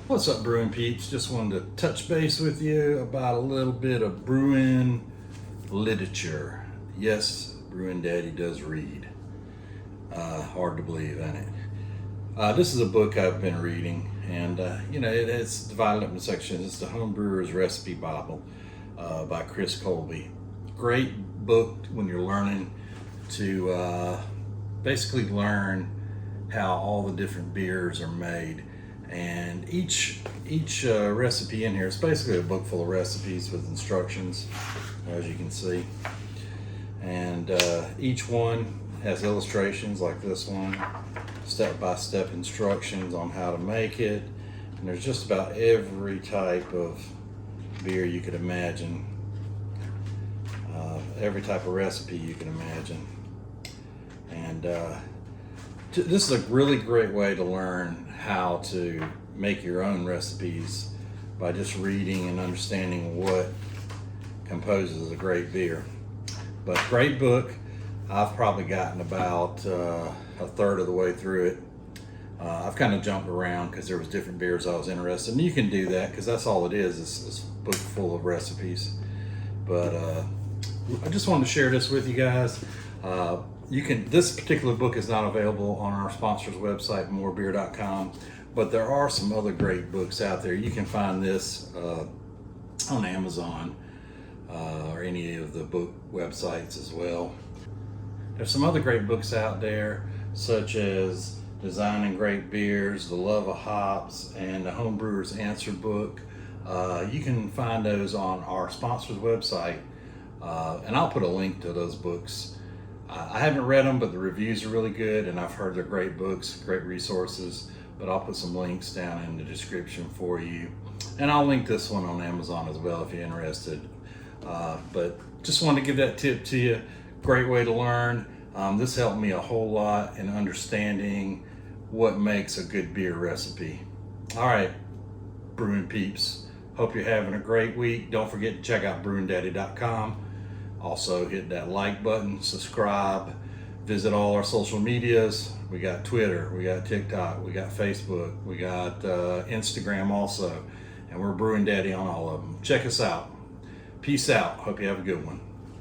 What's up, brewing peeps? Just wanted to touch base with you about a little bit of brewing literature. Yes, Brewing Daddy does read. Hard to believe, isn't it? This is a book I've been reading, and it's divided up into sections. It's the Home Brewer's Recipe Bible by Chris Colby. Great book when you're learning to basically learn how all the different beers are made. And each recipe in here, it's basically a book full of recipes with instructions, as you can see. And each one has illustrations like this one, step-by-step instructions on how to make it. And there's just about every type of beer you could imagine, every type of recipe you can imagine. And this is a really great way to learn how to make your own recipes by just reading and understanding what composes a great beer. But great book. I've probably gotten about a third of the way through it. I've kind of jumped around because there was different beers I was interested in. You can do that because that's all it is. It's a book full of recipes. But I just wanted to share this with you guys. This particular book is not available on our sponsor's website, morebeer.com, but there are some other great books out there. You can find this on Amazon or any of the book websites as well. There's some other great books out there, such as Designing Great Beers, The Love of Hops, and the Home Brewer's Answer book. You can find those on our sponsor's website, and I'll put a link to those books. I haven't read them, but the reviews are really good, and I've heard they're great books, great resources. But I'll put some links down in the description for you. And I'll link this one on Amazon as well if you're interested. But just wanted to give that tip to you. Great way to learn. This helped me a whole lot in understanding what makes a good beer recipe. All right, brewing peeps. Hope you're having a great week. Don't forget to check out brewingdaddy.com. Also hit that like button, subscribe, visit all our social medias. We got Twitter, we got TikTok, we got Facebook, we got Instagram also, and we're Brewing Daddy on all of them. Check us out. Peace out. Hope you have a good one.